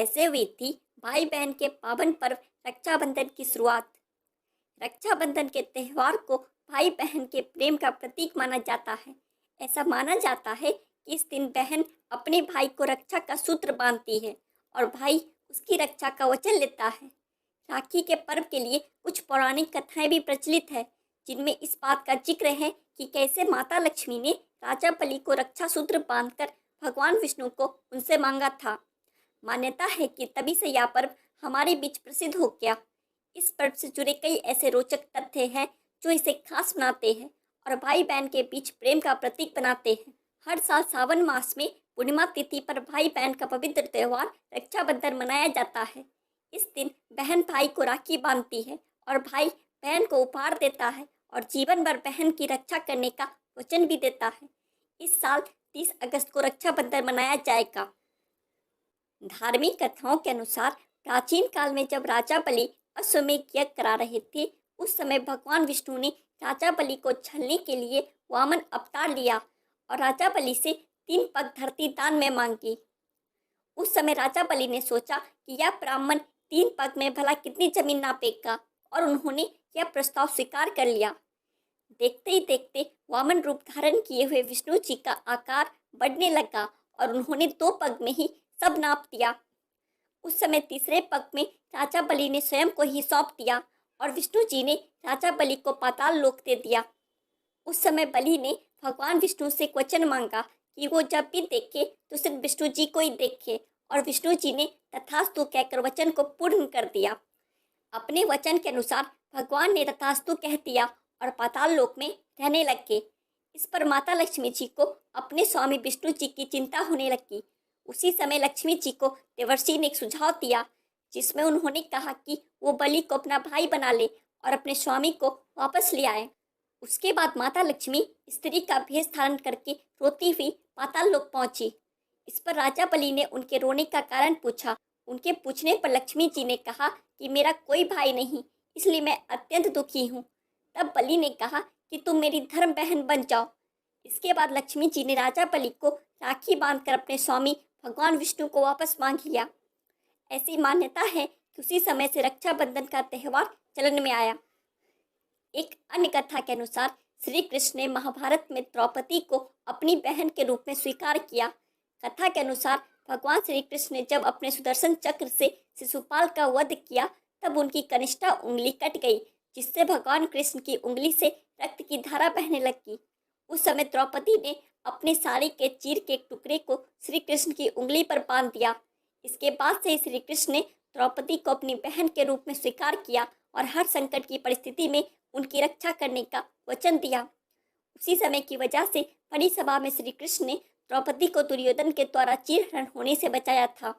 कैसे हुई थी भाई बहन के पावन पर्व रक्षाबंधन की शुरुआत। रक्षाबंधन के त्यौहार को भाई बहन के प्रेम का प्रतीक माना जाता है। ऐसा माना जाता है कि इस दिन बहन अपने भाई को रक्षा का सूत्र बांधती है और भाई उसकी रक्षा का वचन लेता है। राखी के पर्व के लिए कुछ पौराणिक कथाएं भी प्रचलित है, जिनमें इस बात का जिक्र है कि कैसे माता लक्ष्मी ने राजा बलि को रक्षा सूत्र बांधकर भगवान विष्णु को उनसे मांगा था। मान्यता है कि तभी से यह पर्व हमारे बीच प्रसिद्ध हो गया। इस पर्व से जुड़े कई ऐसे रोचक तथ्य हैं जो इसे खास बनाते हैं और भाई बहन के बीच प्रेम का प्रतीक बनाते हैं। हर साल सावन मास में पूर्णिमा तिथि पर भाई बहन का पवित्र त्यौहार रक्षाबंधन मनाया जाता है। इस दिन बहन भाई को राखी बांधती है और भाई बहन को उपहार देता है और जीवन भर बहन की रक्षा करने का वचन भी देता है। इस साल 30 अगस्त को रक्षाबंधन मनाया जाएगा। धार्मिक कथाओं के अनुसार प्राचीन काल में जब राजा बलि अश्वमेध यज्ञ करा रहे थे, उस समय भगवान विष्णु ने राजा बलि को छलने के लिए वामन अवतार लिया और राजा बलि से 3 पग धरती दान में मांगी। उस समय राजा बलि ने सोचा कि यह ब्राह्मण 3 पग में भला कितनी जमीन नापेगा और उन्होंने यह प्रस्ताव स्वीकार कर लिया। देखते ही देखते वामन रूप धारण किए हुए विष्णु जी का आकार बढ़ने लगा और उन्होंने 2 पग में ही सब नाप दिया। उस समय तीसरे पग में राजा बलि ने स्वयं को ही सौंप दिया और विष्णु जी ने राजा बलि को पाताल लोक दे दिया। उस समय बलि ने भगवान विष्णु से एक वचन मांगा कि वो जब भी देखे तो सिर्फ विष्णु जी को ही देखे, और विष्णु जी ने तथास्तु कहकर वचन को पूर्ण कर दिया। अपने वचन के अनुसार भगवान ने तथास्तु कह दिया और पाताल लोक में रहने लगे। इस पर माता लक्ष्मी जी को अपने स्वामी विष्णु जी की चिंता होने लगी। उसी समय लक्ष्मी जी को देवर्षि ने एक सुझाव दिया, जिसमें उन्होंने कहा कि वो बलि को अपना भाई बना ले और अपने स्वामी को वापस ले आए। उसके बाद माता लक्ष्मी स्त्री का भेष धारण करके रोती हुई पाताल लोक पहुंची। इस पर राजा बलि ने उनके रोने का कारण पूछा। उनके पूछने पर लक्ष्मी जी ने कहा कि मेरा कोई भाई नहीं, इसलिए मैं अत्यंत दुखी हूँ। तब बलि ने कहा कि तुम मेरी धर्म बहन बन जाओ। इसके बाद लक्ष्मी जी ने राजा बलि को राखी बांधकर अपने स्वामी भगवान विष्णु को वापस मांग लिया। ऐसी मान्यता है कि उसी समय से रक्षाबंधन का त्यौहार चलन में आया। एक अन्य कथा के अनुसार श्री कृष्ण ने महाभारत में द्रौपदी को अपनी बहन के रूप में स्वीकार किया। कथा के अनुसार भगवान श्री कृष्ण ने जब अपने सुदर्शन चक्र से शिशुपाल का वध किया, तब उनकी कनिष्ठा उंगली कट गई, जिससे भगवान कृष्ण की उंगली से रक्त की धारा बहने लगी। उस समय द्रौपदी ने अपनी साड़ी के चीर के एक टुकड़े को श्री कृष्ण की उंगली पर बांध दिया। इसके बाद से श्री कृष्ण ने द्रौपदी को अपनी बहन के रूप में स्वीकार किया और हर संकट की परिस्थिति में उनकी रक्षा करने का वचन दिया। उसी समय की वजह से बड़ी सभा में श्री कृष्ण ने द्रौपदी को दुर्योधन के द्वारा चीरहरण होने से बचाया था।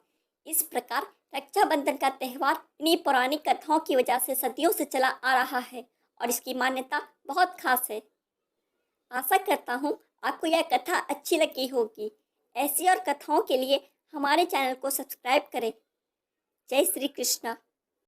इस प्रकार रक्षाबंधन का त्यौहार इन्हीं पौराणिक कथाओं की वजह से सदियों से चला आ रहा है और इसकी मान्यता बहुत खास है। आशा करता हूँ आपको यह कथा अच्छी लगी होगी। ऐसी और कथाओं के लिए हमारे चैनल को सब्सक्राइब करें। जय श्री कृष्णा।